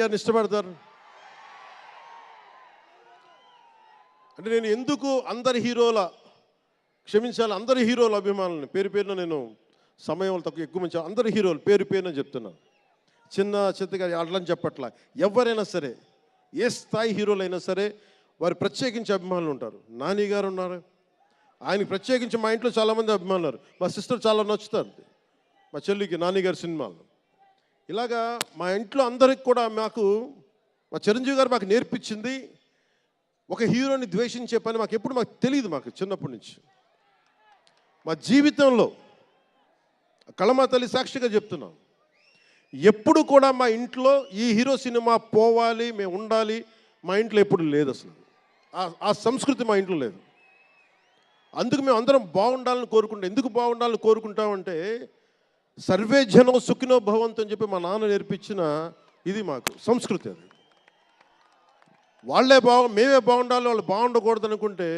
గారిని ఇష్టపడతారు? అంటే నేను ఎందుకు అందరి హీరోల క్షమించాలి, అందరి హీరోల అభిమానులని పేరు పేరున నేను సమయం తక్కువ ఎక్కువ మంచి అందరి హీరోలు పేరు పేరున చెప్తున్నాను. చిన్న చిత్తగా అట్లని చెప్పట్లా. ఎవరైనా సరే, ఏ స్థాయి హీరోలైనా సరే వారు ప్రత్యేకించి అభిమానులు ఉంటారు. నాని గారు ఉన్నారు, ఆయనకి ప్రత్యేకించి మా ఇంట్లో చాలామంది అభిమానులు ఉన్నారు. మా సిస్టర్ చాలా నచ్చుతారు మా చెల్లికి నాని గారి సినిమాలు. ఇలాగా మా ఇంట్లో అందరికి కూడా మాకు మా చిరంజీవి గారు మాకు నేర్పించింది ఒక హీరోని ద్వేషించే పని మాకు తెలియదు. మాకు చిన్నప్పటి నుంచి మా జీవితంలో కళమా తల్లి సాక్షిగా చెప్తున్నాం, ఎప్పుడు కూడా మా ఇంట్లో ఈ హీరో సినిమా పోవాలి, మేము ఉండాలి మా ఇంట్లో ఎప్పుడు లేదు. అసలు ఆ సంస్కృతి మా ఇంట్లో లేదు. అందుకు మేము అందరం బాగుండాలని కోరుకుంటాం. ఎందుకు బాగుండాలని కోరుకుంటామంటే సర్వే జనం సుఖినో భవంతు అని చెప్పి మా నాన్న నేర్పించిన ఇది మాకు సంస్కృతి. అది మేమే బాగుండాలి, వాళ్ళు బాగుండకూడదు అనుకుంటే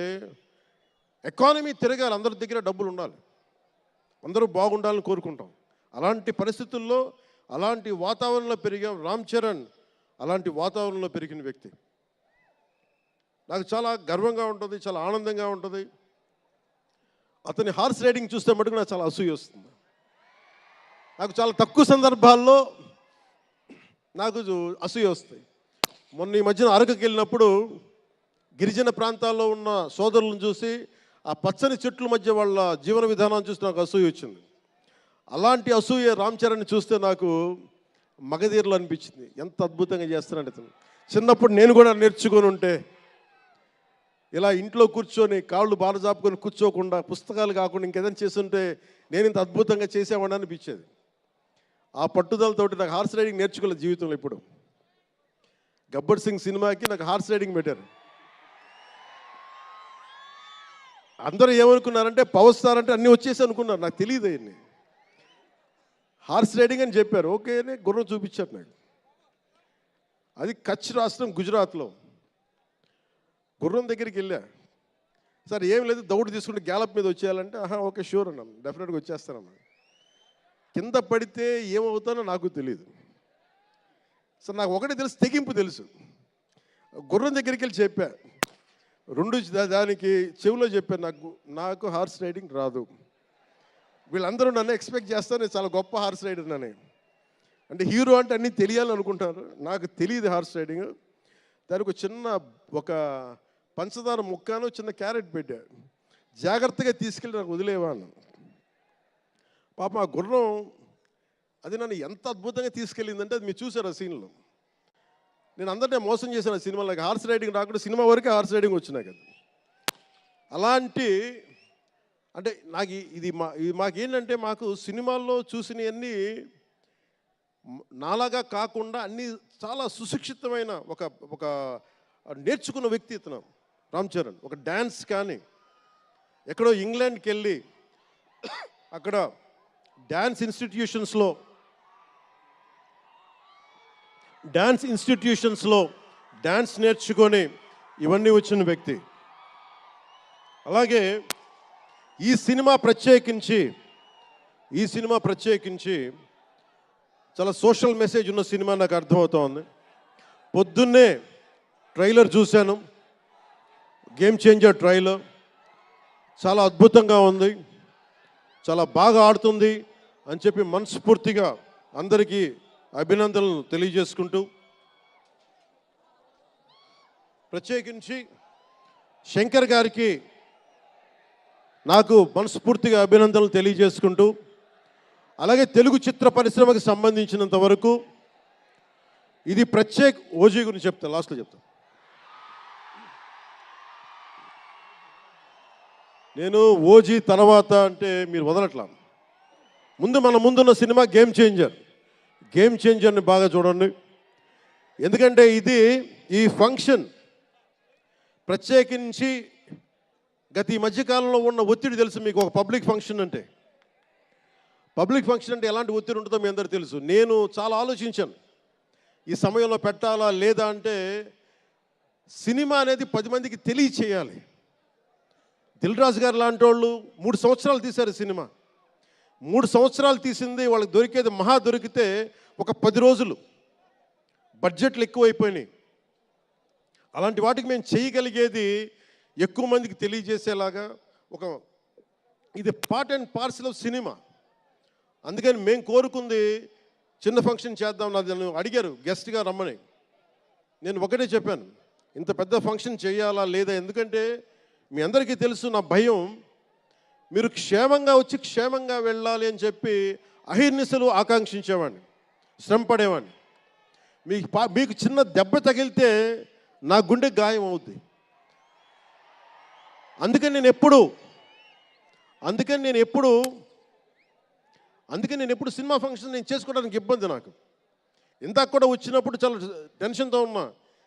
ఎకానమీ తిరగాలి, అందరి దగ్గర డబ్బులు ఉండాలి, అందరూ బాగుండాలని కోరుకుంటాం. అలాంటి పరిస్థితుల్లో అలాంటి వాతావరణంలో పెరిగాం. రామ్ చరణ్ అలాంటి వాతావరణంలో పెరిగిన వ్యక్తి. నాకు చాలా గర్వంగా ఉంటుంది, చాలా ఆనందంగా ఉంటుంది. అతని హార్స్ రైడింగ్ చూస్తే మటుకు నాకు చాలా అసూయ వస్తుంది. నాకు చాలా తక్కువ సందర్భాల్లో నాకు అసూయ వస్తాయి. మొన్న ఈ మధ్యన అరకుకి వెళ్ళినప్పుడు గిరిజన ప్రాంతాల్లో ఉన్న సోదరులను చూసి ఆ పచ్చని చెట్ల మధ్య వాళ్ళ జీవన విధానాన్ని చూసి నాకు అసూయ వచ్చింది. అలాంటి అసూయ రామ్ చరణ్ని చూస్తే నాకు మగధీరలు అనిపించింది. ఎంత అద్భుతంగా చేస్తున్నాడు అతను. చిన్నప్పుడు నేను కూడా నేర్చుకొని ఉంటే ఇలా ఇంట్లో కూర్చొని కాళ్ళు బాలజాపుకొని కూర్చోకుండా, పుస్తకాలు కాకుండా ఇంకేదైనా చేస్తుంటే నేను ఇంత అద్భుతంగా చేసేవాడిని అనిపించేది. ఆ పట్టుదలతోటి నాకు హార్స్ రైడింగ్ నేర్చుకోలేదు జీవితంలో. ఇప్పుడు గబ్బర్ సింగ్ సినిమాకి నాకు హార్స్ రైడింగ్ పెట్టారు. అందరూ ఏమనుకున్నారంటే పవర్ స్టార్ అంటే అన్నీ వచ్చేసి అనుకున్నారు. నాకు తెలియదు అయ్యింది. హార్స్ రైడింగ్ అని చెప్పారు. ఓకే అని గుర్రం చూపించారు నాకు. అది కచ్ రాష్ట్రం గుజరాత్లో. గుర్రం దగ్గరికి వెళ్ళా. సార్ ఏం లేదు, దౌడు తీసుకుంటే గ్యాలప్ మీద వచ్చేయాలంటే ఓకే షూర్ అన్నాను, డెఫినెట్గా వచ్చేస్తానన్నా. కింద పడితే ఏమవుతానో నాకు తెలియదు. సార్ నాకు ఒకటి తెలుసు, తెగింపు తెలుసు. గుర్రం దగ్గరికి వెళ్ళి చెప్పా, దానికి చెవిలో చెప్పాను, నాకు హార్స్ రైడింగ్ రాదు. వీళ్ళందరూ నన్ను ఎక్స్పెక్ట్ చేస్తారు నేను చాలా గొప్ప హార్స్ రైడర్ అని. అంటే హీరో అంటే అన్నీ తెలియాలని అనుకుంటారు. నాకు తెలియదు హార్స్ రైడింగ్. దానికి ఒక పంచదార ముక్కను చిన్న క్యారెట్ పెట్టా, జాగ్రత్తగా తీసుకెళ్ళి నాకు వదిలేవా అన్న. పాప ఆ గుర్రం అది నన్ను ఎంత అద్భుతంగా తీసుకెళ్ళిందంటే అది మీరు చూసారు ఆ సీన్లో. నేను అందరినీ మోసం చేశాను ఆ సినిమాలో. నాకు హార్స్ రైడింగ్ రాకుండా సినిమా వరకే హార్స్ రైడింగ్ వచ్చినాయి కదా. అలాంటి అంటే నాకు ఇది మాకేంటంటే మాకు సినిమాల్లో చూసినవన్నీ నాలాగా కాకుండా అన్నీ చాలా సుశిక్షితమైన ఒక నేర్చుకున్న వ్యక్తి ఇతను రామ్ చరణ్. ఒక డ్యాన్స్ కానీ ఎక్కడో ఇంగ్లాండ్కి వెళ్ళి అక్కడ డ్యాన్స్ ఇన్స్టిట్యూషన్స్లో డ్యాన్స్ నేర్చుకొని ఇవన్నీ వచ్చిన వ్యక్తి. అలాగే ఈ సినిమా ప్రత్యేకించి చాలా సోషల్ మెసేజ్ ఉన్న సినిమా నాకు అర్థమవుతోంది. పొద్దున్నే ట్రైలర్ చూశాను, గేమ్ చేంజర్ ట్రైలర్. చాలా అద్భుతంగా ఉంది, చాలా బాగా ఆడుతుంది అని చెప్పి మనస్ఫూర్తిగా అందరికీ అభినందనలు తెలియజేసుకుంటూ, ప్రత్యేకించి శంకర్ గారికి నాకు మనస్ఫూర్తిగా అభినందనలు తెలియజేసుకుంటూ, అలాగే తెలుగు చిత్ర పరిశ్రమకు సంబంధించినంత వరకు ఇది ఓజీ గురించి చెప్తాను, లాస్ట్లో చెప్తాను. నేను ఓజీ తర్వాత అంటే మీరు వదలట్లా. మన ముందున్న సినిమా గేమ్ చేంజర్ని బాగా చూడండి. ఎందుకంటే ఈ ఫంక్షన్ ప్రత్యేకించి గత ఈ మధ్యకాలంలో ఉన్న ఒత్తిడి తెలుసు మీకు. ఒక పబ్లిక్ ఫంక్షన్ అంటే ఎలాంటి ఒత్తిడి ఉంటుందో మీ అందరికీ తెలుసు. నేను చాలా ఆలోచించాను ఈ సమయంలో పెట్టాలా లేదా అంటే, సినిమా అనేది 10 మందికి తెలియచేయాలి. దిల్ రాజు గారు లాంటి వాళ్ళు 3 సంవత్సరాలు తీశారు సినిమా. 3 సంవత్సరాలు తీసింది వాళ్ళకి దొరికేది దొరికితే ఒక 10 రోజులు బడ్జెట్లు ఎక్కువైపోయినాయి. అలాంటి వాటికి మేము చేయగలిగేది ఎక్కువ మందికి తెలియజేసేలాగా ఇది part and parcel of cinema. అందుకని మేము కోరుకుంది చిన్న ఫంక్షన్ చేద్దాం. నన్ను అడిగారు గెస్ట్గా రమ్మని. నేను ఒకటే చెప్పాను, ఇంత పెద్ద ఫంక్షన్ చేయాలా లేదా, ఎందుకంటే మీ అందరికీ తెలుసు నా భయం. మీరు క్షేమంగా వచ్చి క్షేమంగా వెళ్ళాలి అని చెప్పి అహిర్నిశలు ఆకాంక్షించేవాడిని, శ్రమ పడేవాడిని. మీకు చిన్న దెబ్బ తగిలితే నా గుండె గాయం అవుద్ది. అందుకని నేను ఎప్పుడు సినిమా ఫంక్షన్ నేను చేసుకోవడానికి ఇబ్బంది నాకు. ఇందాక కూడా వచ్చినప్పుడు చాలా టెన్షన్తో ఉన్నా,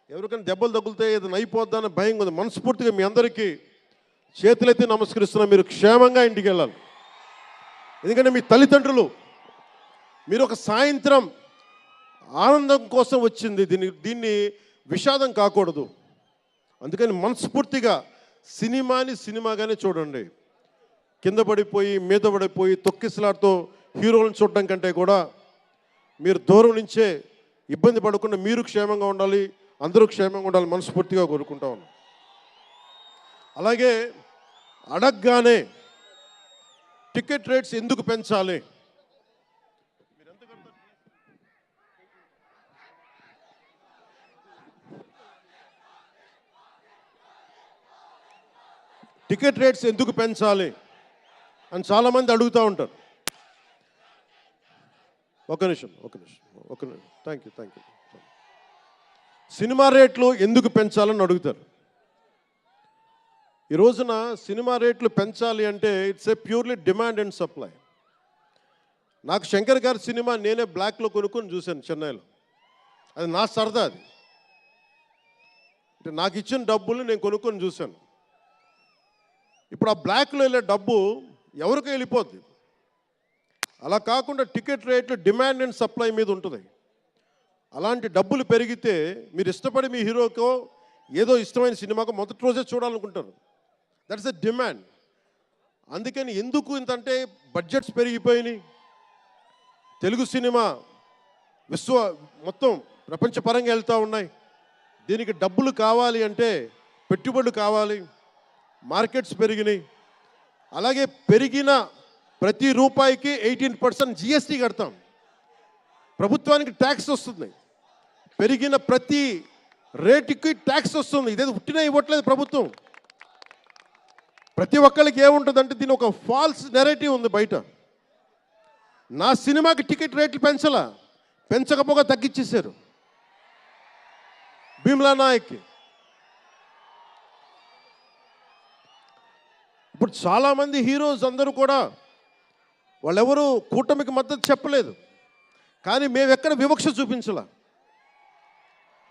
ఎవరికైనా దెబ్బలు తగులుతాయి, ఏదైనా అయిపోద్దా అని భయం ఉంది. మనస్ఫూర్తిగా మీ అందరికీ చేతులైతే నమస్కరిస్తున్నా, మీరు క్షేమంగా ఇంటికి వెళ్ళాలి. ఎందుకంటే మీ తల్లిదండ్రులు, మీరు ఒక సాయంత్రం ఆనందం కోసం వచ్చింది, దీన్ని విషాదం కాకూడదు. అందుకని మనస్ఫూర్తిగా సినిమాని సినిమాగానే చూడండి. కింద పడిపోయి మీద పడిపోయి తొక్కిసలాడుతూ హీరోలను చూడడం కంటే కూడా మీరు దూరం నుంచే ఇబ్బంది పడకుండా మీరు క్షేమంగా ఉండాలి, అందరూ క్షేమంగా ఉండాలి మనస్ఫూర్తిగా కోరుకుంటా ఉన్నాం. అలాగే అడగగానే టికెట్ రేట్స్ ఎందుకు పెంచాలి, టికెట్ రేట్స్ ఎందుకు పెంచాలి అని చాలామంది అడుగుతూ ఉంటారు. ఒక నిమిషం. Thank you. సినిమా రేట్లు ఎందుకు పెంచాలని అడుగుతారు. ఈ రోజున సినిమా రేట్లు పెంచాలి అంటే it's a purely demand and supply. నాకు శంకర్ గారి సినిమా నేనే బ్లాక్లో కొనుక్కొని చూశాను చెన్నైలో. అది నా సరదా. అది అంటే నాకు ఇచ్చిన డబ్బులు నేను కొనుక్కొని చూశాను. ఇప్పుడు ఆ బ్లాక్లో వెళ్ళే డబ్బు ఎవరికి వెళ్ళిపోద్ది. అలా కాకుండా టికెట్ రేట్లు డిమాండ్ అండ్ సప్లై మీద ఉంటుంది. అలాంటి డబ్బులు పెరిగితే మీరు ఇష్టపడి మీ హీరోకో ఏదో ఇష్టమైన సినిమాకో మొదటి రోజే చూడాలనుకుంటారు. That's a demand. అందుకని ఎందుకు ఇంతంటే బడ్జెట్స్ పెరిగిపోయినాయి. తెలుగు సినిమా మొత్తం ప్రపంచపరంగా వెళ్తూ ఉన్నాయి. దీనికి డబ్బులు కావాలి అంటే పెట్టుబడులు కావాలి, మార్కెట్స్ పెరిగినాయి. అలాగే పెరిగిన ప్రతి రూపాయికి 18% జిఎస్టీ కడతాం. ప్రభుత్వానికి ట్యాక్స్ వస్తుంది. పెరిగిన ప్రతి రేటుకి ట్యాక్స్ వస్తుంది. ఇదేదో ఉట్టినా ఇవ్వట్లేదు ప్రభుత్వం. ప్రతి ఒక్కరికి ఏముంటుందంటే దీని ఒక ఫాల్స్ నెరేటివ్ ఉంది బయట. నా సినిమాకి టికెట్ రేట్లు పెంచకపోగా తగ్గించేశారు. భీమ్లా నాయక్కి ఇప్పుడు చాలామంది హీరోస్ అందరూ కూడా వాళ్ళెవరూ కూటమికి మద్దతు చెప్పలేదు. కానీ మేము ఎక్కడ వివక్ష చూపించాల,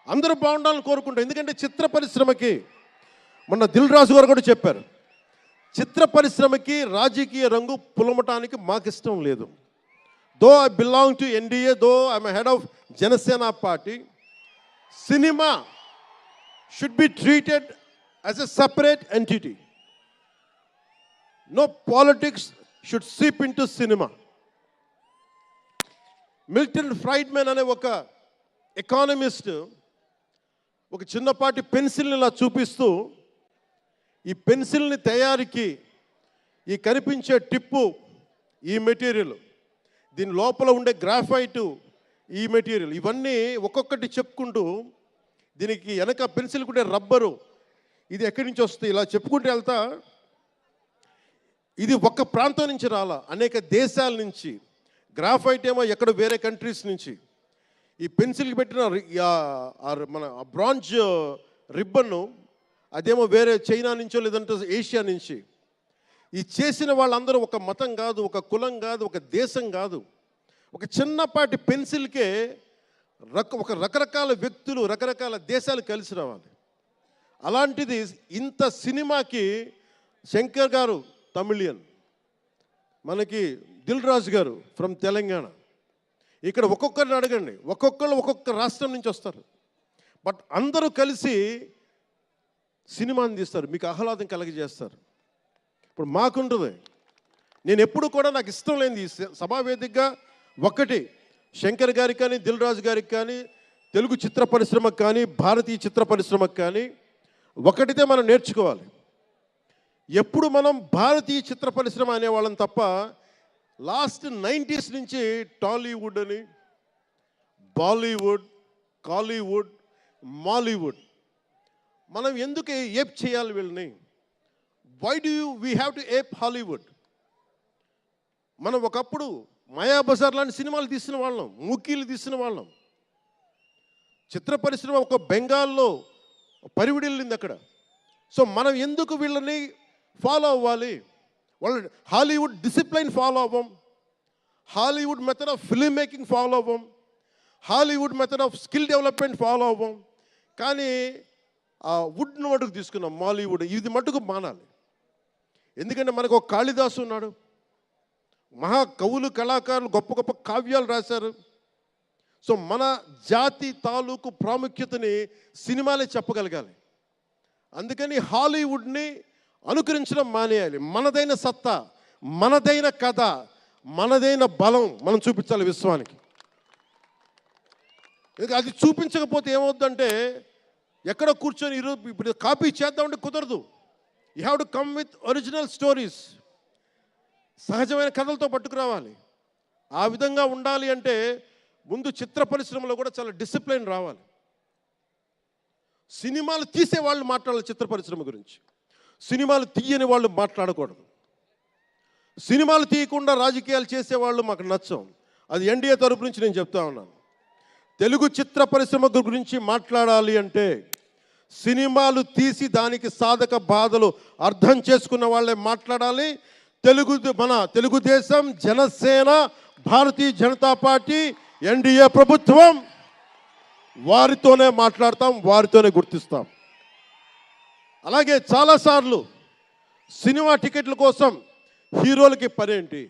అందరూ బాగుండాలని కోరుకుంటాం. ఎందుకంటే చిత్ర పరిశ్రమకి మొన్న దిల్ రాజు గారు కూడా చెప్పారు, చిత్ర పరిశ్రమకి రాజకీయ రంగు పులమటానికి మాకు ఇష్టం లేదు. Though I belong to NDA, though I'm head of Janasena party, cinema should be treated as a separate entity. No politics should seep into cinema. Milton Friedman అనే ఒక ఎకానమిస్ట్ ఒక చిన్నపాటి పెన్సిల్ని ఇలా చూపిస్తూ, ఈ పెన్సిల్ని తయారీకి ఈ కనిపించే టిప్పు ఈ మెటీరియల్, దీని లోపల ఉండే గ్రాఫైటు ఈ మెటీరియల్, ఇవన్నీ ఒక్కొక్కటి చెప్పుకుంటూ దీనికి వెనక పెన్సిల్ ఉండే రబ్బరు ఇది ఎక్కడి నుంచి వస్తుంది ఇలా చెప్పుకుంటూ వెళ్తా, ఇది ఒక్క ప్రాంతం నుంచి రాలా, అనేక దేశాల నుంచి. గ్రాఫైట్ ఏమో ఎక్కడ వేరే కంట్రీస్ నుంచి. ఈ పెన్సిల్కి పెట్టిన మన బ్రాంజ్ రిబ్బన్ను అదేమో వేరే చైనా నుంచో లేదంటే ఏషియా నుంచి. ఈ చేసిన వాళ్ళందరూ ఒక మతం కాదు, ఒక కులం కాదు, ఒక దేశం కాదు. ఒక చిన్నపాటి పెన్సిల్కే ఒక రకరకాల వ్యక్తులు, రకరకాల దేశాలు కలిసి రావాలి. అలాంటిది ఇంత సినిమాకి శంకర్ గారు తమిళియన్, మనకి దిల్ రాజు గారు ఫ్రమ్ తెలంగాణ. ఇక్కడ ఒక్కొక్కరిని అడగండి, ఒక్కొక్కరు ఒక్కొక్క రాష్ట్రం నుంచి వస్తారు. బట్ అందరూ కలిసి సినిమాని తీస్తారు, మీకు ఆహ్లాదం కలిగజేస్తారు. ఇప్పుడు మాకుంటుంది, నేను ఎప్పుడు కూడా నాకు ఇష్టం లేనిది సభావేదికగా ఒక్కటి శంకర్ గారికి కానీ దిల్ రాజు గారికి కానీ తెలుగు చిత్ర పరిశ్రమకు కానీ భారతీయ చిత్ర పరిశ్రమకు కానీ ఒకటితే మనం నేర్చుకోవాలి. ఎప్పుడు మనం భారతీయ చిత్ర పరిశ్రమ అనేవాళ్ళం తప్ప లాస్ట్ 90s నుంచి టాలీవుడ్ అని, బాలీవుడ్, కాలీవుడ్, మాలీవుడ్ మనం ఎందుకు ఏప్ చేయాలి వీళ్ళని? Why do we have to ape Hollywood? మనం ఒకప్పుడు మాయాబజార్ లాంటి సినిమాలు తీసిన వాళ్ళం, మూకీలు తీసిన వాళ్ళం. చిత్ర పరిశ్రమ ఒక బెంగాల్లో పరివిడిల్లింది అక్కడ. సో మనం ఎందుకు వీళ్ళని ఫాలో అవ్వాలి? వాళ్ళ హాలీవుడ్ డిసిప్లైన్ ఫాలో అవ్వం, Hollywood method of film making follow అవ్వం, Hollywood method of skill development follow అవ్వం. కానీ ఆ వుడ్ను మటుకు తీసుకున్నాం, మాలీవుడ్. ఇది మటుకు మానాలి. ఎందుకంటే మనకు ఒక కాళిదాసు ఉన్నాడు, మహా కవులు, కళాకారులు గొప్ప గొప్ప కావ్యాలు రాశారు. సో మన జాతి తాలూకు ప్రాముఖ్యతని సినిమాలే చెప్పగలగాలి. అందుకని హాలీవుడ్ని అనుకరించడం మానేయాలి. మనదైన సత్తా, మనదైన కథ, మనదైన బలం మనం చూపించాలి విశ్వానికి. అది చూపించకపోతే ఏమవుతుందంటే ఎక్కడ కూర్చొని ఈరోజు ఇప్పుడు కాపీ చేద్దామంటే కుదరదు. You have to come with original stories. సహజమైన కథలతో పట్టుకురావాలి. ఆ విధంగా ఉండాలి అంటే ముందు చిత్ర పరిశ్రమలో కూడా చాలా డిసిప్లిన్ రావాలి. సినిమాలు తీసే వాళ్ళు మాట్లాడాలి చిత్ర పరిశ్రమ గురించి, సినిమాలు తీయని వాళ్ళు మాట్లాడకూడదు. సినిమాలు తీయకుండా రాజకీయాలు చేసేవాళ్ళు మాకు నచ్చం. అది ఎన్డీఏ తరపు నుంచి నేను చెప్తా ఉన్నాను. తెలుగు చిత్ర పరిశ్రమ గురించి మాట్లాడాలి అంటే సినిమాలు తీసి దానికి సాధక బాధలు అర్థం చేసుకున్న వాళ్ళే మాట్లాడాలి. మన తెలుగుదేశం, జనసేన, భారతీయ జనతా పార్టీ, ఎన్డీఏ ప్రభుత్వం వారితోనే మాట్లాడతాం, వారితోనే గుర్తిస్తాం. అలాగే చాలాసార్లు సినిమా టికెట్ల కోసం హీరోలకి పనేంటి,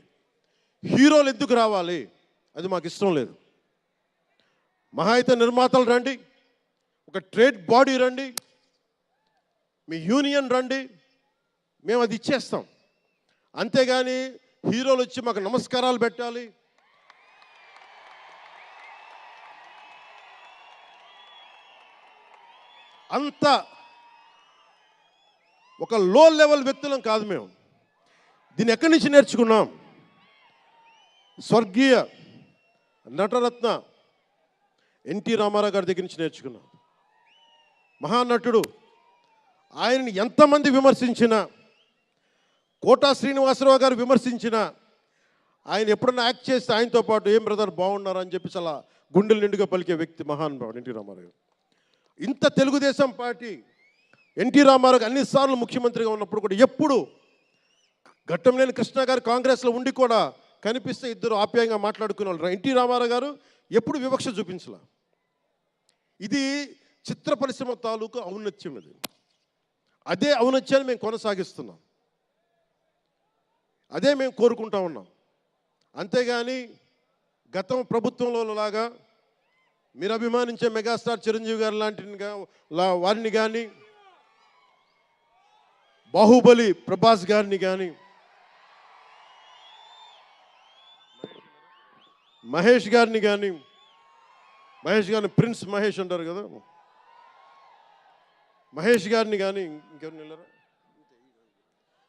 హీరోలు ఎందుకు రావాలి, అది మాకు ఇష్టం లేదు. మహా అయితే నిర్మాతలు రండి, ఒక ట్రేడ్ బాడీ రండి, మీ యూనియన్ రండి, మేము అది ఇచ్చేస్తాం. అంతేగాని హీరోలు వచ్చి మాకు నమస్కారాలు పెట్టాలి, అంత ఒక లో లెవెల్ వ్యక్తులం కాదు మేము. దీన్ని ఎక్కడి నుంచి నేర్చుకున్నాం? స్వర్గీయ నటరత్న ఎన్టీ రామారావు గారి దగ్గర నుంచి నేర్చుకున్నాం. మహానటుడు, ఆయనని ఎంతమంది విమర్శించినా, కోటా శ్రీనివాసరావు గారు విమర్శించినా, ఆయన ఎప్పుడన్నా యాక్ట్ చేస్తే ఆయనతో పాటు ఏం బ్రదర్ బాగున్నారా అని చెప్పి చాలా గుండెలు నిండుగా పలికే వ్యక్తి మహానుభావుడు ఎన్టీ రామారావు గారు. ఇంత తెలుగుదేశం పార్టీ ఎన్టీ రామారావు అన్నిసార్లు ముఖ్యమంత్రిగా ఉన్నప్పుడు కూడా ఎప్పుడు ఘట్టంలేని కృష్ణ గారు కాంగ్రెస్లో ఉండి కూడా కనిపిస్తే ఇద్దరు ఆప్యాయంగా మాట్లాడుకునే వాళ్ళు. ఎన్టీ రామారావు గారు ఎప్పుడు వివక్ష చూపించాల. ఇది చిత్ర పరిశ్రమ తాలూకు ఔన్నత్యం. ఇది అదే ఔన్నత్యాన్ని మేము కొనసాగిస్తున్నాం, అదే మేము కోరుకుంటా ఉన్నాం. అంతేగాని గతం ప్రభుత్వంలో లాగా మీరు అభిమానించే మెగాస్టార్ చిరంజీవి గారు లాంటి వారిని కానీ, బాహుబలి ప్రభాస్ గారిని కానీ, మహేష్ గారిని ప్రిన్స్ మహేష్ అంటారు కదా, మహేష్ గారిని కానీ, ఇంకెవరిని వెళ్ళారా,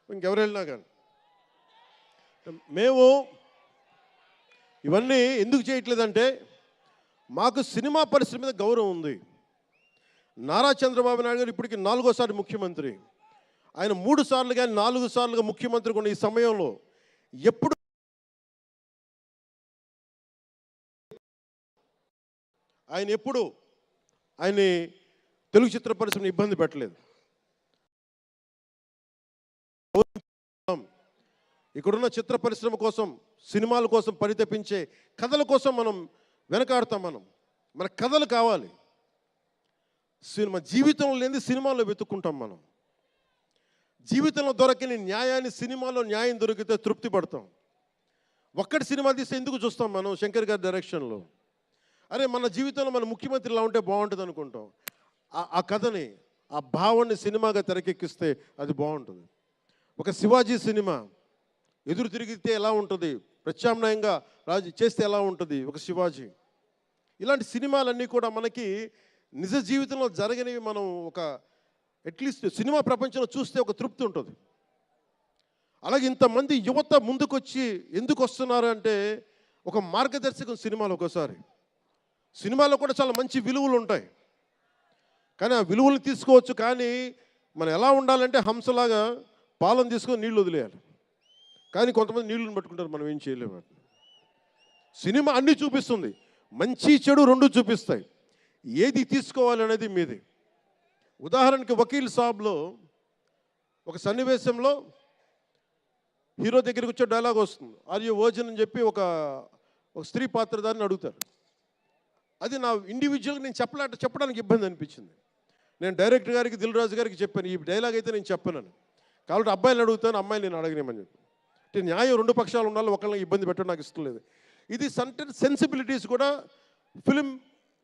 ఇంకెవరు వెళ్ళినా కానీ మేము ఇవన్నీ ఎందుకు చేయట్లేదంటే మాకు సినిమా పరిశ్రమ మీద గౌరవం ఉంది. నారా చంద్రబాబు నాయుడు గారు ఇప్పటికి 4వ ముఖ్యమంత్రి. ఆయన 3 సార్లు కానీ 4 సార్లుగా ముఖ్యమంత్రి ఉన్న ఈ సమయంలో ఎప్పుడు ఆయన తెలుగు చిత్ర పరిశ్రమను ఇబ్బంది పెట్టలేదు. ఇక్కడున్న చిత్ర పరిశ్రమ కోసం, సినిమాల కోసం పరితపించే కథల కోసం మనం వెనకాడతాం. మన కథలు కావాలి. సినిమా జీవితంలో లేని సినిమాల్లో వెతుక్కుంటాం. మనం జీవితంలో దొరకని న్యాయాన్ని సినిమాలో న్యాయం దొరికితే తృప్తి పడతాం. ఒక్కటి సినిమా తీస్తే ఎందుకు చూస్తాం మనం? శంకర్ గారి డైరెక్షన్లో అరే మన జీవితంలో మన ముఖ్యమంత్రి ఇలా ఉంటే బాగుంటుంది అనుకుంటాం. ఆ కథని, ఆ భావాన్ని సినిమాగా తెరకెక్కిస్తే అది బాగుంటుంది. ఒక శివాజీ సినిమా ఎదురు తిరిగితే ఎలా ఉంటుంది, ప్రత్యామ్నాయంగా రాజు చేస్తే ఎలా ఉంటుంది ఒక శివాజీ. ఇలాంటి సినిమాలన్నీ కూడా మనకి నిజ జీవితంలో జరగనివి. మనం ఒక అట్లీస్ట్ సినిమా ప్రపంచంలో చూస్తే ఒక తృప్తి ఉంటుంది. అలాగే ఇంతమంది యువత ముందుకొచ్చి ఎందుకు వస్తున్నారు అంటే ఒక మార్గదర్శకం సినిమాలు. ఒకసారి సినిమాలో కూడా చాలా మంచి విలువలు ఉంటాయి, కానీ ఆ విలువలు తీసుకోవచ్చు. కానీ మనం ఎలా ఉండాలంటే హంసలాగా పాలన తీసుకొని నీళ్ళు వదిలేయాలి. కానీ కొంతమంది నీళ్ళని పట్టుకుంటారు, మనం ఏం చేయలేము. సినిమా అన్నీ చూపిస్తుంది, మంచి చెడు రెండు చూపిస్తాయి. ఏది తీసుకోవాలి అనేది మీది. ఉదాహరణకి వకీల్ సాబ్లో ఒక సన్నివేశంలో హీరో దగ్గరికి వచ్చే డైలాగ్ వస్తుంది, ఆర్ యు వర్జిన్ అని చెప్పి ఒక స్త్రీ పాత్రధారిని అడుగుతారు. అది నా ఇండివిజువల్గా నేను చెప్పడానికి ఇబ్బంది అనిపించింది. నేను డైరెక్టర్ గారికి, దిల్ రాజు గారికి చెప్పాను, ఈ డైలాగ్ అయితే నేను చెప్పాను. కాబట్టి అబ్బాయిని అడుగుతాను, అమ్మాయిని నేను అడగనేమని చెప్పి. అంటే న్యాయం రెండు పక్షాలు ఉండాలి, ఒకళ్ళని ఇబ్బంది పెట్టడం నాకు ఇష్టం లేదు. ఇది సెన్సిబిలిటీస్ కూడా ఫిలిం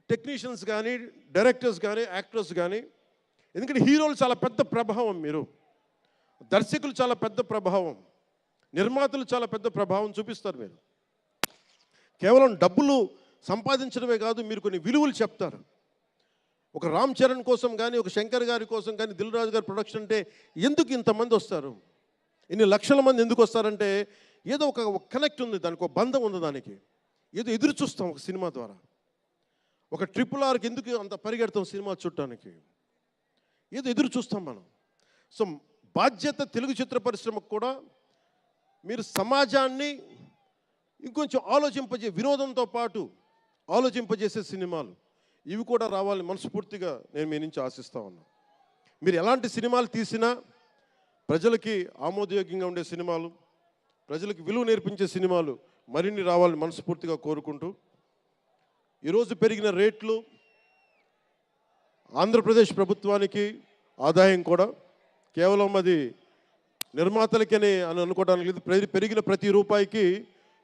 టెక్నీషియన్స్ కానీ, డైరెక్టర్స్ కానీ, యాక్టర్స్ కానీ, ఎందుకంటే హీరోలు చాలా పెద్ద ప్రభావం, మీరు దర్శకులు చాలా పెద్ద ప్రభావం, నిర్మాతలు చాలా పెద్ద ప్రభావం చూపిస్తారు. మీరు కేవలం డబ్బులు సంపాదించడమే కాదు, మీరు కొన్ని విలువలు చెప్తారు. ఒక రామ్ చరణ్ కోసం కానీ, ఒక శంకర్ గారి కోసం కానీ, దిల్ రాజు గారి ప్రొడక్షన్ అంటే ఎందుకు ఇంతమంది వస్తారు, ఇన్ని లక్షల మంది ఎందుకు వస్తారంటే ఏదో ఒక కనెక్ట్ ఉంది, దానికి ఒక బంధం ఉంది, దానికి ఏదో ఎదురు చూస్తాం ఒక సినిమా ద్వారా. ఒక RRRకి ఎందుకు అంత పరిగెడతాం సినిమా చూడటానికి, ఏదో ఎదురు చూస్తాం మనం. సో బాధ్యత తెలుగు చిత్ర పరిశ్రమకు కూడా మీరు సమాజాన్ని ఇంకొంచెం వినోదంతో పాటు ఆలోచింపజేసే సినిమాలు ఇవి కూడా రావాలని మనస్ఫూర్తిగా నేను మీ నుంచి ఆశిస్తా ఉన్నాను. మీరు ఎలాంటి సినిమాలు తీసినా ప్రజలకి ఆమోదయోగ్యంగా ఉండే సినిమాలు, ప్రజలకు విలువ నేర్పించే సినిమాలు మరిన్ని రావాలని మనస్ఫూర్తిగా కోరుకుంటూ, ఈరోజు పెరిగిన రేట్లు ఆంధ్రప్రదేశ్ ప్రభుత్వానికి ఆదాయం కూడా కేవలం అది నిర్మాతలకని అని అనుకోవడానికి లేదు. పెరిగిన ప్రతి రూపాయికి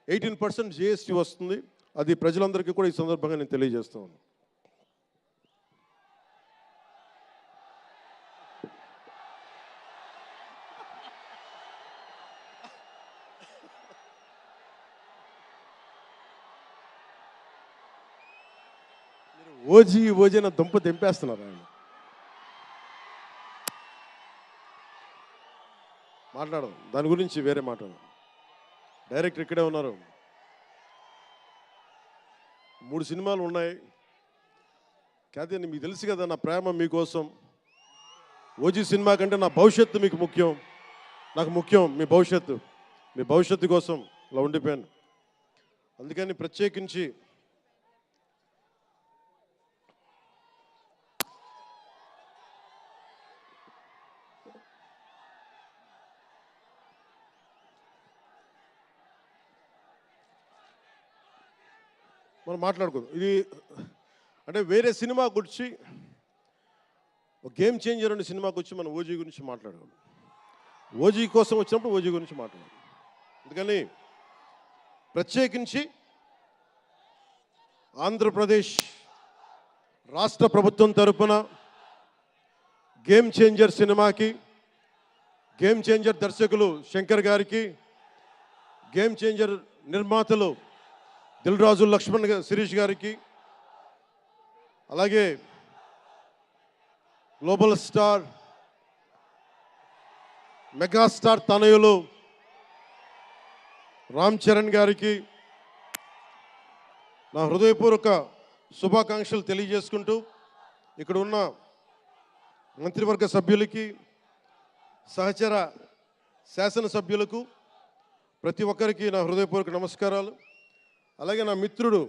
18% GST వస్తుంది. అది ప్రజలందరికీ కూడా ఈ సందర్భంగా నేను తెలియజేస్తా ఉన్నాను. ఓజీ నా దుంప తెంపేస్తున్నారు. ఆయన మాట్లాడదాం, దాని గురించి వేరే మాట్లాడదాం. డైరెక్టర్ ఇక్కడే ఉన్నారు. 3 సినిమాలు ఉన్నాయి. కాదే మీకు తెలుసు కదా నా ప్రేమ మీకోసం. ఓజీ సినిమా కంటే నా భవిష్యత్తు మీకు ముఖ్యం, నాకు ముఖ్యం మీ భవిష్యత్తు కోసం ఇలా ఉండిపోయాను. అందుకని ప్రత్యేకించి మనం మాట్లాడుకుందాం. ఇది అంటే వేరే సినిమా గురించి, ఒక గేమ్ చేంజర్ అనే సినిమాకి వచ్చి మనం ఓజీ గురించి మాట్లాడుకోండి. ఓజీ కోసం వచ్చినప్పుడు ఓజీ గురించి మాట్లాడాలి. అందుకని ప్రత్యేకించి ఆంధ్రప్రదేశ్ రాష్ట్ర ప్రభుత్వం తరపున గేమ్ చేంజర్ సినిమాకి, గేమ్ చేంజర్ దర్శకులు శంకర్ గారికి, గేమ్ చేంజర్ నిర్మాతలు దిల్ రాజు, లక్ష్మణ్, శిరీష్ గారికి, అలాగే గ్లోబల్ స్టార్, మెగాస్టార్ తనయులు రామ్ చరణ్ గారికి నా హృదయపూర్వక శుభాకాంక్షలు తెలియజేసుకుంటూ, ఇక్కడ ఉన్న మంత్రివర్గ సభ్యులకి, సహచర శాసనసభ్యులకు ప్రతి ఒక్కరికి నా హృదయపూర్వక నమస్కారాలు. అలాగే నా మిత్రుడు,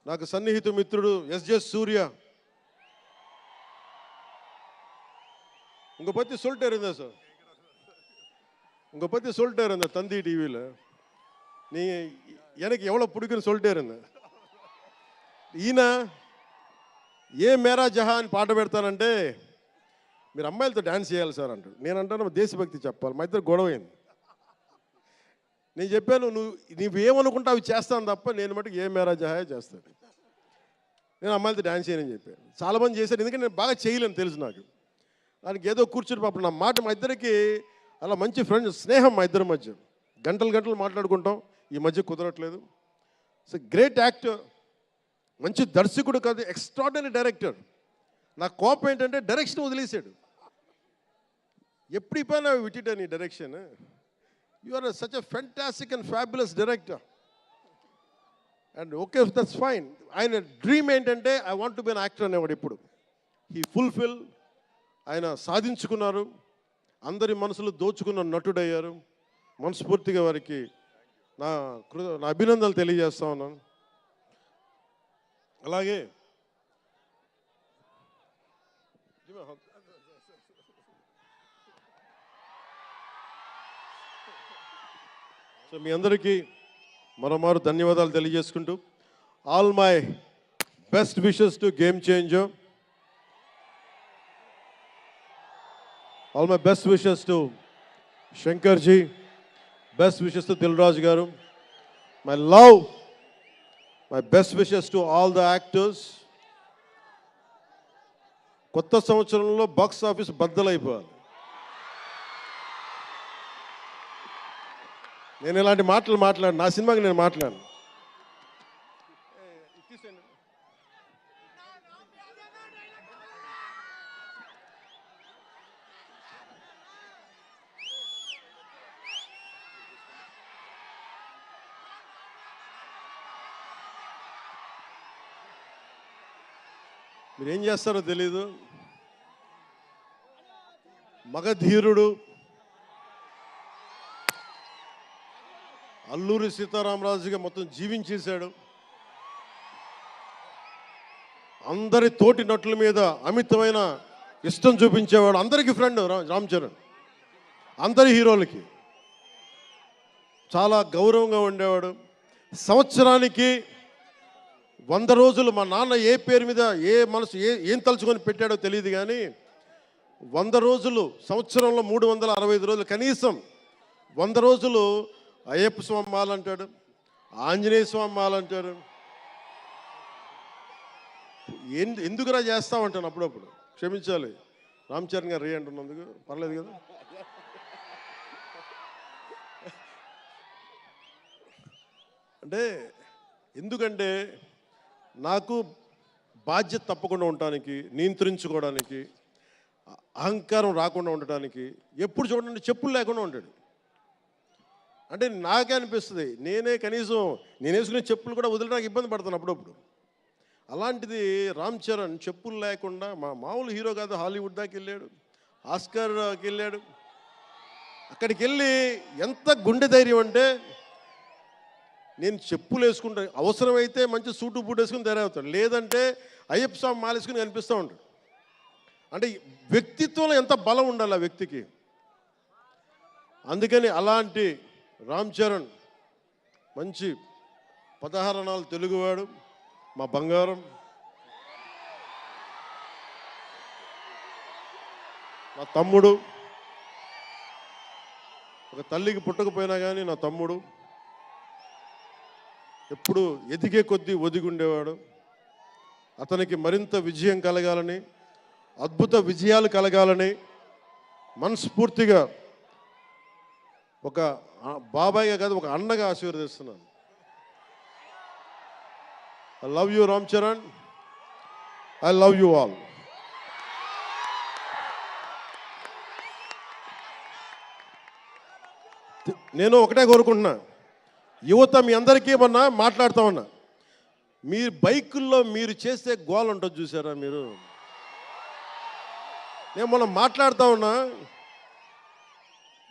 నాకు సన్నిహిత మిత్రుడు SJ సూర్య, உங்க பத்தி சொல்லிட்டே இருந்தேன் சார், உங்க பத்தி சொல்லிட்டே இருந்தேன் தந்தி டிவியில். நீங்க எனக்கு எவ்வளோ பிடிக்குன்னு சொல்லிட்டே இருந்தேன். ఈయన ఏ మేరా జహాన్ పాట పెడతానంటే మీరు అమ్మాయిలతో డ్యాన్స్ చేయాలి సార్ అంటాడు. నేను అంటాను దేశభక్తి చెప్పాలి. మా ఇద్దరు గొడవైంది. నేను చెప్పాను నువ్వేమనుకుంటా అవి చేస్తాను తప్ప నేను మటుకు ఏ మేరా జహాయే చేస్తాను, నేను అమ్మాయిలతో డ్యాన్స్ చేయనని చెప్పాను. చాలామంది చేశారు, ఎందుకంటే నేను బాగా చేయలేను తెలుసు నాకు. దానికి ఏదో కూర్చుని పాపం నా మాట, మా ఇద్దరికి అలా మంచి ఫ్రెండ్స్, స్నేహం మా ఇద్దరి మధ్య, గంటలు మాట్లాడుకుంటాం. ఈ మధ్య కుదరట్లేదు. సో గ్రేట్ యాక్టర్, మంచి దర్శకుడు కాదు, ఎక్స్ట్రాడినరీ డైరెక్టర్. నా కోపం ఏంటంటే డైరెక్షన్ వదిలేశాడు. ఎప్పుడు పైన విటిట నీ direction. You are such a fantastic and fabulous director. And okay, that's fine. ఆయన డ్రీమ్ ఏంటంటే I want to be an actor అనేవాడు. ఇప్పుడు హీ ఫుల్ఫిల్, ఆయన సాధించుకున్నారు. అందరి మనసులు దోచుకున్న నటుడయ్యారు. మనస్ఫూర్తిగా వారికి నా అభినందనలు తెలియజేస్తా ఉన్నాను. అలాగే సో మీ అందరికీ మరోమారు ధన్యవాదాలు తెలియజేసుకుంటూ, all my best wishes to game changer. All my best wishes to Shankarji, best wishes to Dil Raju గారు. My love, my best wishes to all the actors. కొత్త సంవత్సరంలో బాక్స్ ఆఫీస్ బద్దలైపోవాలి. నేను ఇలాంటి మాటలు మాట్లాడు, నా సినిమాకి నేను మాట్లాడను. మీరేం చేస్తారో తెలీదు. మగధీరుడు అల్లూరి సీతారామరాజుగా మొత్తం జీవించేశాడు. అందరి తోటి నటుల మీద అమితమైన ఇష్టం చూపించేవాడు. అందరికీ ఫ్రెండ్ రామ్ చరణ్. అందరి హీరోలకి చాలా గౌరవంగా ఉండేవాడు. సంవత్సరానికి 100 రోజులు మా నాన్న ఏ పేరు మీద ఏం తలుచుకొని పెట్టాడో తెలియదు, కానీ 100 రోజులు, సంవత్సరంలో 365 రోజులు, కనీసం 100 రోజులు అయ్యప్ప స్వామి మాలంటాడు, ఆంజనేయ స్వామి మాలంటాడు. ఎందుకురా చేస్తామంటాను అప్పుడప్పుడు. క్షమించాలి రామ్ చరణ్ గారు రే అంటున్నందుకు, పర్లేదు కదా. అంటే ఎందుకంటే నాకు బాధ్యత తప్పకుండా ఉండటానికి, నియంత్రించుకోవడానికి, అహంకారం రాకుండా ఉండటానికి, ఎప్పుడు చూడండి చెప్పులు లేకుండా ఉంటాడు. అంటే నాకే అనిపిస్తుంది, కనీసం నేను వేసుకునే చెప్పులు కూడా వదిలేడానికి ఇబ్బంది పడతాను అప్పుడప్పుడు. అలాంటిది రామ్ చరణ్ చెప్పులు లేకుండా, మామూలు హీరో కాదు, హాలీవుడ్ దాకా వెళ్ళాడు, ఆస్కార్కి వెళ్ళాడు. అక్కడికి వెళ్ళి ఎంత గుండె ధైర్యం అంటే, నేను చెప్పులు వేసుకుంటాను, అవసరమైతే మంచి సూటు బూట్ వేసుకుని తయారవుతాడు, లేదంటే అయ్యప్ప స్వామి మాలేసుకుని కనిపిస్తూ ఉంటాడు. అంటే వ్యక్తిత్వంలో ఎంత బలం ఉండాలి ఆ వ్యక్తికి. అందుకని అలాంటి రామ్ చరణ్ మంచి 16 అణాలు తెలుగువాడు, మా బంగారం, నా తమ్ముడు. ఒక తల్లికి పుట్టకపోయినా కానీ నా తమ్ముడు. ఎప్పుడు ఎదిగే కొద్దీ ఒదిగుండేవాడు. అతనికి మరింత విజయం కలగాలని, అద్భుత విజయాలు కలగాలని మనస్ఫూర్తిగా ఒక బాబాయ్గా కాదు, ఒక అన్నగా ఆశీర్వదిస్తున్నాను. I love you Ram Charan, I love you all. నేను ఒకటే కోరుకుంటున్నా, యువత మీ అందరికీ మొన్న మాట్లాడుతూ ఉన్నా, మీరు బైకుల్లో మీరు చేసే గోల్ ఉంటుంది చూసారా మీరు. నేను మొన్న మాట్లాడుతూ ఉన్నా,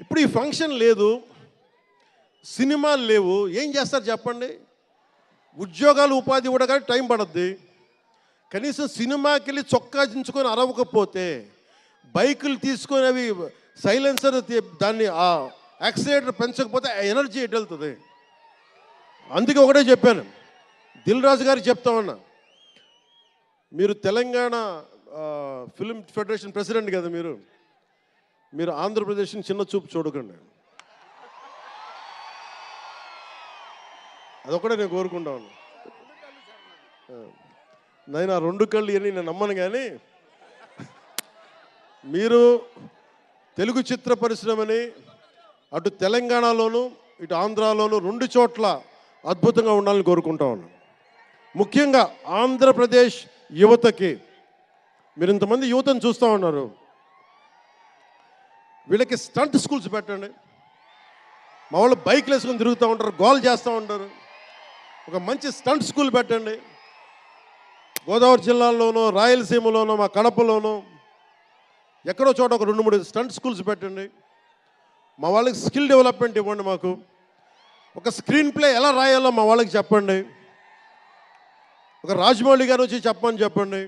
ఇప్పుడు ఈ ఫంక్షన్ లేదు, సినిమాలు లేవు, ఏం చేస్తారు చెప్పండి. ఉద్యోగాలు ఉపాధి కూడా కానీ టైం పడుద్ది. కనీసం సినిమాకి వెళ్ళి చొక్కా దించుకొని అరవకపోతే, బైకులు తీసుకొని అవి సైలెన్సర్ దాన్ని ఆ యాక్సిలేటర్ పెంచకపోతే ఎనర్జీ ఎటు వెళ్తుంది. అందుకే ఒకటే చెప్పాను, దిల్ రాజు గారికి చెప్తా ఉన్నా, మీరు తెలంగాణ ఫిల్మ్ ఫెడరేషన్ ప్రెసిడెంట్ కదా, మీరు ఆంధ్రప్రదేశ్ని చిన్న చూపు చూడకండి. అదొకటే నేను కోరుకుంటా ఉన్నా. నేను ఆ 2 కళ్ళు ఇవన్నీ నేను నమ్మను, కానీ మీరు తెలుగు చిత్ర పరిశ్రమని అటు తెలంగాణలోను ఇటు ఆంధ్రాలోను 2 చోట్ల అద్భుతంగా ఉండాలని కోరుకుంటా ఉన్నాను. ముఖ్యంగా ఆంధ్రప్రదేశ్ యువతకి, మీరు ఇంతమంది యువతను చూస్తూ ఉన్నారు, వీళ్ళకి స్టంట్ స్కూల్స్ పెట్టండి. మా వాళ్ళు బైక్లు వేసుకొని తిరుగుతూ ఉంటారు, గోల్ చేస్తూ ఉంటారు. ఒక మంచి స్టంట్ స్కూల్ పెట్టండి. గోదావరి జిల్లాలోనో, రాయలసీమలోనో, మా కడపలోనో ఎక్కడో చోట ఒక 2-3 స్టంట్ స్కూల్స్ పెట్టండి. మా వాళ్ళకి స్కిల్ డెవలప్మెంట్ ఇవ్వండి. మాకు ఒక స్క్రీన్ ప్లే ఎలా రాయాలో మా వాళ్ళకి చెప్పండి. ఒక రాజమౌళి గారు వచ్చి చెప్పమని చెప్పండి.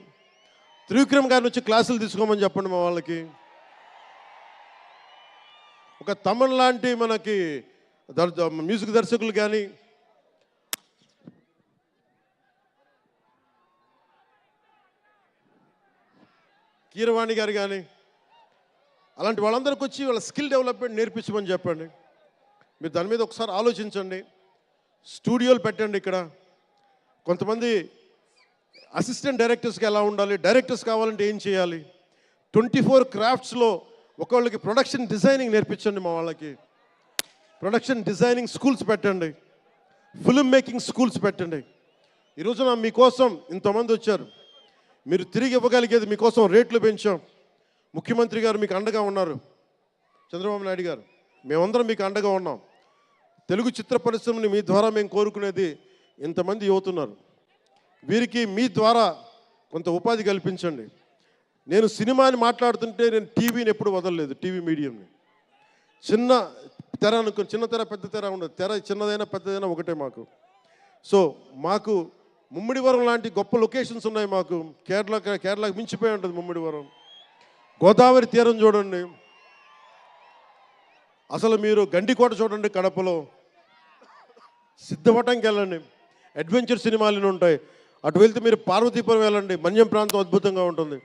త్రివిక్రమ్ గారిని వచ్చి క్లాసులు తీసుకోమని చెప్పండి మా వాళ్ళకి. ఒక తమన్ లాంటి మనకి మ్యూజిక్ దర్శకులు కానీ, కీరవాణి గారు కానీ, అలాంటి వాళ్ళందరికీ వచ్చి వాళ్ళ స్కిల్ డెవలప్మెంట్ నేర్పించమని చెప్పండి. మీరు దాని మీద ఒకసారి ఆలోచించండి. స్టూడియోలు పెట్టండి. ఇక్కడ కొంతమంది అసిస్టెంట్ డైరెక్టర్స్కి ఎలా ఉండాలి, డైరెక్టర్స్ కావాలంటే ఏం చేయాలి, 24 క్రాఫ్ట్స్లో ఒకళ్ళకి ప్రొడక్షన్ డిజైనింగ్ నేర్పించండి. మా వాళ్ళకి ప్రొడక్షన్ డిజైనింగ్ స్కూల్స్ పెట్టండి. ఫిల్మ్ మేకింగ్ స్కూల్స్ పెట్టండి. ఈరోజున మీకోసం ఇంతమంది వచ్చారు. మీరు తిరిగి ఇవ్వగలిగేది మీకోసం రేట్లు పెంచాం. ముఖ్యమంత్రి గారు మీకు అండగా ఉన్నారు, చంద్రబాబు నాయుడు గారు, మేమందరం మీకు అండగా ఉన్నాం. తెలుగు చిత్ర పరిశ్రమని మీ ద్వారా మేము కోరుకునేది ఇంతమంది యువతున్నారు. వీరికి మీ ద్వారా కొంత ఉపాధి కల్పించండి. నేను సినిమాని మాట్లాడుతుంటే నేను టీవీని ఎప్పుడు వదలలేదు. టీవీ మీడియంని చిన్న తెర అనుకుని, చిన్న తెర పెద్ద తెర ఉండదు. తెర చిన్నదైనా పెద్దదైనా ఒకటే మాకు. సో మాకు ముమ్మిడివరం లాంటి గొప్ప లొకేషన్స్ ఉన్నాయి. మాకు కేరళకి మించిపోయి ఉంటుంది ముమ్మిడివరం. గోదావరి తీరం చూడండి. అసలు మీరు గండికోట చూడండి కడపలో. సిద్ధవటంకి వెళ్ళండి, అడ్వెంచర్ సినిమాలు ఉంటాయి. అటు వెళ్తే మీరు పార్వతీపురం వెళ్ళండి, మన్యం ప్రాంతం అద్భుతంగా ఉంటుంది.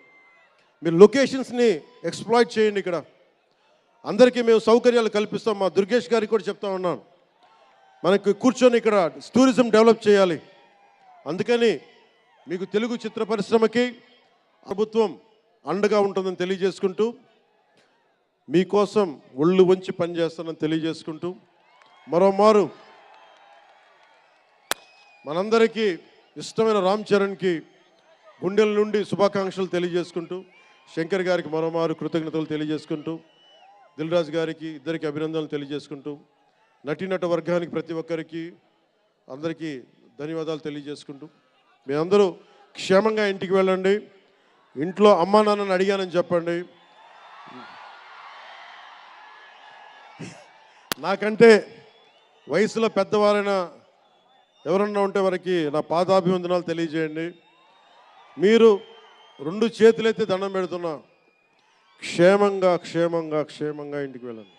మీరు లొకేషన్స్ని ఎక్స్ప్లాయిట్ చేయండి. ఇక్కడ అందరికీ మేము సౌకర్యాలు కల్పిస్తాం. మా దుర్గేష్ గారికి కూడా చెప్తా ఉన్నాను, మనకి కూర్చొని ఇక్కడ టూరిజం డెవలప్ చేయాలి. అందుకని మీకు తెలుగు చిత్ర పరిశ్రమకి ప్రభుత్వం అండగా ఉంటుందని తెలియజేసుకుంటూ, మీకోసం ఒళ్ళు వంచి పనిచేస్తానని తెలియజేసుకుంటూ, మరోమారు మనందరికీ ఇష్టమైన రామ్ చరణ్కి గుండెల నుండి శుభాకాంక్షలు తెలియజేసుకుంటూ, శంకర్ గారికి మరోమారు కృతజ్ఞతలు తెలియజేసుకుంటూ, దిల్ రాజు గారికి ఇద్దరికి అభినందనలు తెలియజేసుకుంటూ, నటీనట వర్గానికి ప్రతి ఒక్కరికి అందరికీ ధన్యవాదాలు తెలియజేసుకుంటూ, మీ అందరూ క్షేమంగా ఇంటికి వెళ్ళండి. ఇంట్లో అమ్మా నాన్నని అడిగానని చెప్పండి. నాకంటే వయసులో పెద్దవారైనా ఎవరన్నా ఉంటే వారికి నా పాదాభివందనాలు తెలియజేయండి. మీరు 2 చేతులెత్తి దండం పెడుతున్నా, క్షేమంగా క్షేమంగా క్షేమంగా ఇంటికి వెళ్ళండి.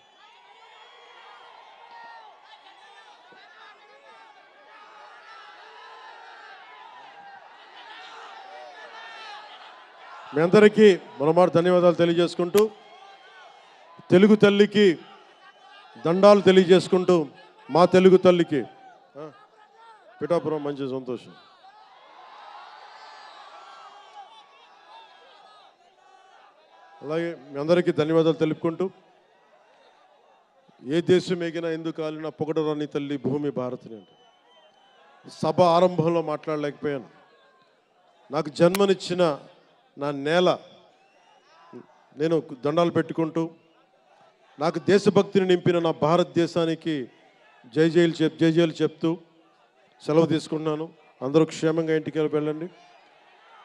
మీ అందరికీ మరోమారు ధన్యవాదాలు తెలియజేసుకుంటూ, తెలుగు తల్లికి దండాలు తెలియజేసుకుంటూ, మా తెలుగు తల్లికి పిఠాపురం మంచి సంతోషం. అలాగే మీ అందరికీ ధన్యవాదాలు తెలుపుకుంటూ, ఏ దేశం ఎగినా ఎందుకు కాలినా పొగడరాని తల్లి భూమి భారతిని అంటే సభ ఆరంభంలో మాట్లాడలేకపోయాను. నాకు జన్మనిచ్చిన నా నేల నేను దండాలు పెట్టుకుంటూ, నాకు దేశభక్తిని నింపిన నా భారతదేశానికి జై జైలు చెప్తూ సెలవు తీసుకున్నాను. అందరూ క్షేమంగా ఇంటికి వెళ్ళండి.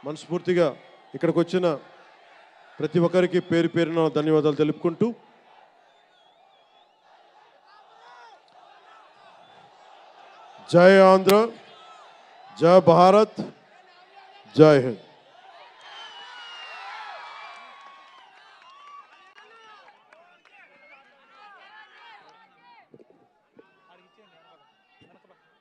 మనస్ఫూర్తిగా ఇక్కడికి వచ్చిన ప్రతి ఒక్కరికి పేరు పేరున ధన్యవాదాలు తెలుపుకుంటూ, జై ఆంధ్ర, జై భారత్, జై హింద్.